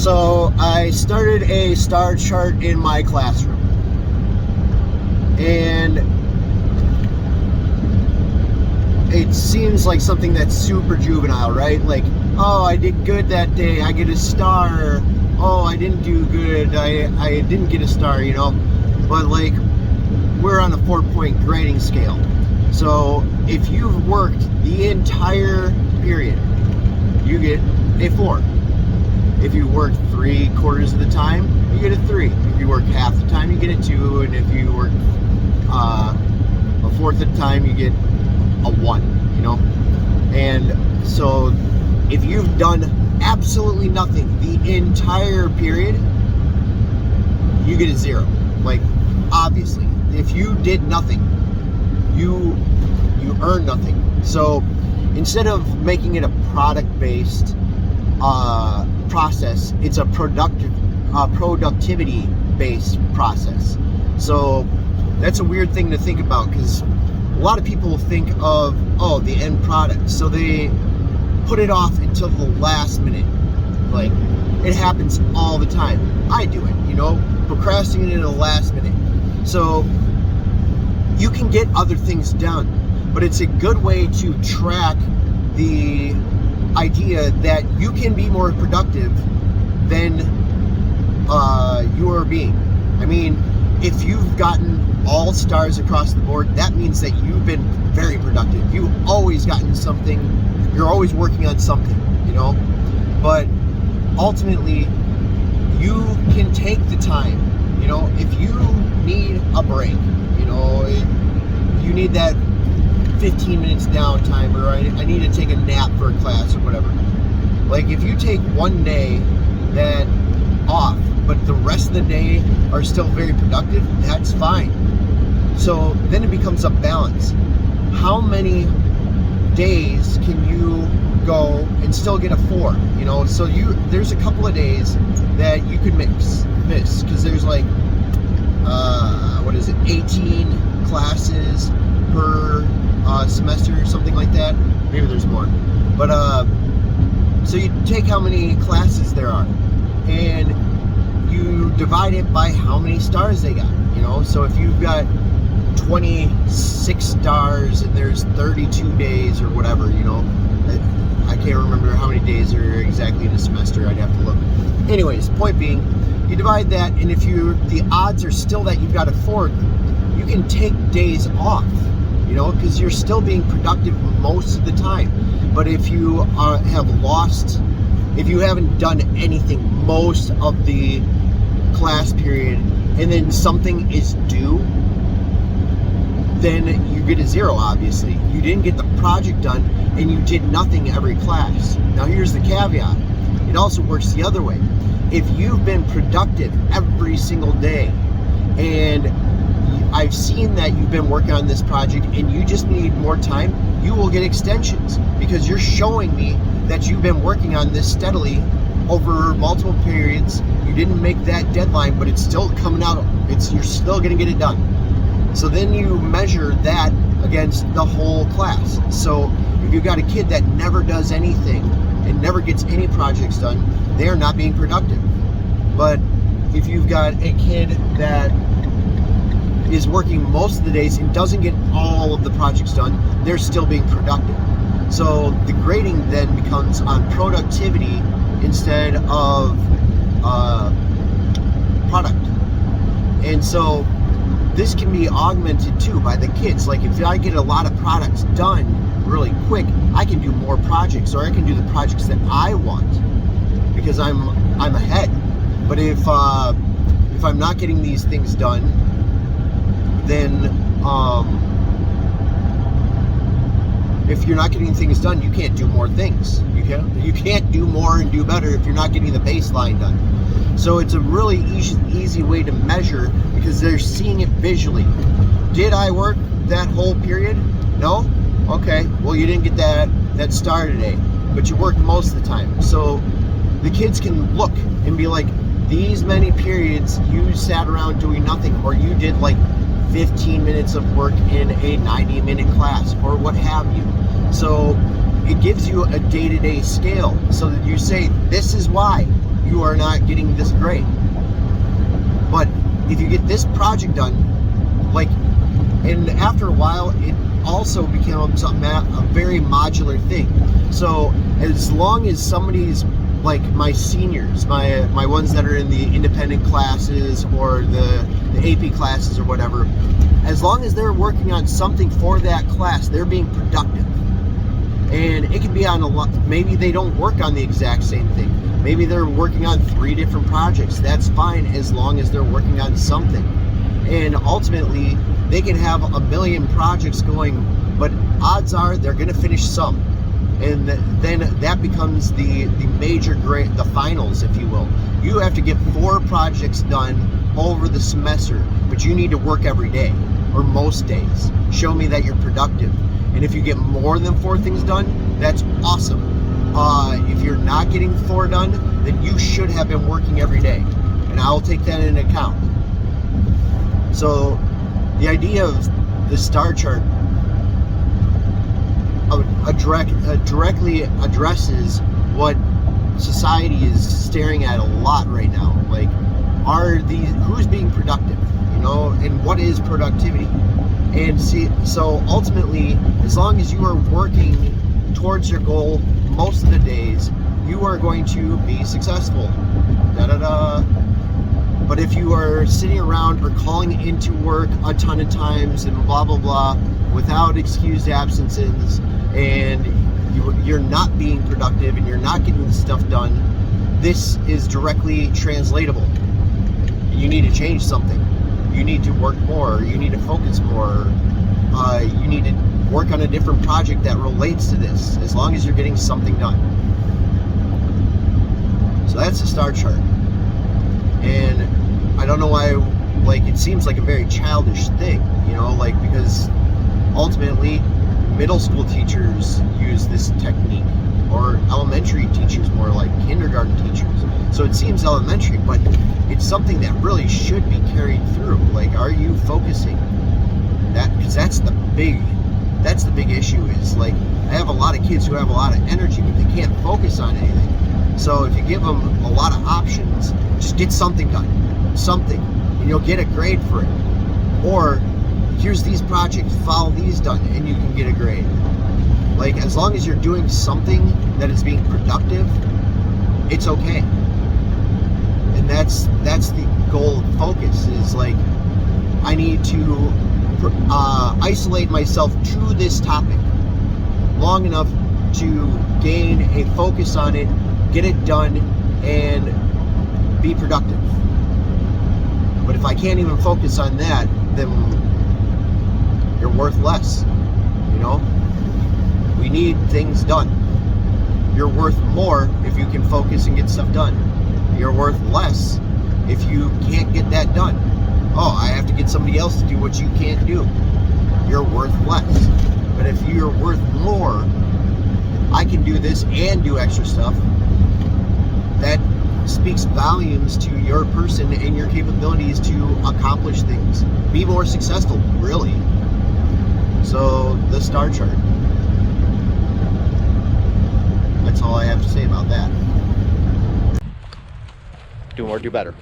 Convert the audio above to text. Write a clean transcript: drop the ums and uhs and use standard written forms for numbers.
So I started a star chart in my classroom, and it seems like something that's super juvenile, right? Like, oh, I did good that day, I get a star. Oh, I didn't do good, I didn't get a star, you know? But like, we're on a 4-point grading scale. So if you've worked the entire period, you get a 4. If you work 3/4 of the time, you get a 3. If you work half the time, you get a 2. And if you work a fourth of the time, you get a 1, you know? And so if you've done absolutely nothing the entire period, you get a 0. Like, obviously, if you did nothing, you earn nothing. So instead of making it a product-based process, it's a productivity-based process. So that's a weird thing to think about, because a lot of people think of, oh, the end product. So they put it off until the last minute. Like, it happens all the time. I do it, you know, procrastinating in the last minute. So you can get other things done, but it's a good way to track the idea that you can be more productive than you are being. I mean, if you've gotten all stars across the board, that means that you've been very productive. You've always gotten something. You're always working on something, you know? But ultimately, you can take the time, you know? If you need a break, you know, you need that 15 minutes downtime, or I need to take a nap for a class or whatever. Like, if you take one day that off, but the rest of the day are still very productive, that's fine. So then it becomes a balance. How many days can you go and still get a 4? You know, so there's a couple of days that you could miss, because there's like 18 classes per semester or something like that. Maybe there's more, but so you take how many classes there are, and you divide it by how many stars they got, you know? So if you've got 26 stars and there's 32 days or whatever, you know, I can't remember how many days are exactly in a semester. I'd have to look. Anyways, point being, you divide that, and if the odds are still that you've got a 4, you can take days off, you know, because you're still being productive most of the time. But if you if you haven't done anything most of the class period, and then something is due, then you get a 0, obviously. You didn't get the project done, and you did nothing every class. Now here's the caveat. It also works the other way. If you've been productive every single day, and I've seen that you've been working on this project and you just need more time, you will get extensions, because you're showing me that you've been working on this steadily over multiple periods. You didn't make that deadline, but it's still coming out. You're still going to get it done. So then you measure that against the whole class. So if you've got a kid that never does anything and never gets any projects done, they are not being productive. But if you've got a kid that is working most of the days and doesn't get all of the projects done, they're still being productive. So the grading then becomes on productivity instead of product. And so this can be augmented too by the kids. Like, if I get a lot of products done really quick, I can do more projects, or I can do the projects that I want, because I'm ahead. But if I'm not getting these things done, then if you're not getting things done, you can't do more things. You can't do more and do better if you're not getting the baseline done. So it's a really easy way to measure, because they're seeing it visually. Did I work that whole period? No? Okay, well, you didn't get that star today, but you worked most of the time. So the kids can look and be like, these many periods you sat around doing nothing, or you did like 15 minutes of work in a 90-minute class, or what have you. So it gives you a day-to-day scale, so that you say, this is why. you are not getting this grade. But if you get this project done, like, and after a while, it also becomes a very modular thing. So as long as somebody's, like my seniors, my ones that are in the independent classes or the AP classes or whatever, as long as they're working on something for that class, they're being productive. And it can be on a lot, maybe they don't work on the exact same thing. Maybe they're working on 3 different projects. That's fine as long as they're working on something. And ultimately, they can have a million projects going, but odds are they're going to finish some. And then that becomes the major grade, the finals, if you will. You have to get 4 projects done over the semester, but you need to work every day or most days. Show me that you're productive. And if you get more than 4 things done, that's awesome. If you're not getting 4 done, then you should have been working every day. And I'll take that into account. So the idea of the star chart directly addresses what society is staring at a lot right now. Like, who's being productive, and what is productivity? And see, so ultimately, as long as you are working towards your goal most of the days, you are going to be successful. But if you are sitting around or calling into work a ton of times and blah blah blah without excused absences, and you're not being productive and you're not getting the stuff done, this is directly translatable. You need to change something. You need to work more. You need to focus more. You need to work on a different project that relates to this, as long as you're getting something done. So that's the star chart. And I don't know why, like, it seems like a very childish thing, because ultimately middle school teachers use this technique, or elementary teachers, more like kindergarten teachers. So it seems elementary, but it's something that really should be carried through. Like, are you focusing? Because that's the big issue. Is like, I have a lot of kids who have a lot of energy, but they can't focus on anything. So if you give them a lot of options, just get something done, and you'll get a grade for it. Or here's these projects, follow these done, and you can get a grade. Like, as long as you're doing something that is being productive, it's okay. And that's the goal of focus, is like, I need to isolate myself to this topic long enough to gain a focus on it, get it done, and be productive. But if I can't even focus on that, then you're worth less. We need things done. You're worth more if you can focus and get stuff done. You're worth less if you can't get that done. Oh, I have to get somebody else to do what you can't do. You're worth less. But if you're worth more, I can do this and do extra stuff. That speaks volumes to your person and your capabilities to accomplish things. Be more successful, really. So, the star chart. That's all I have to say about that. Do more, do better.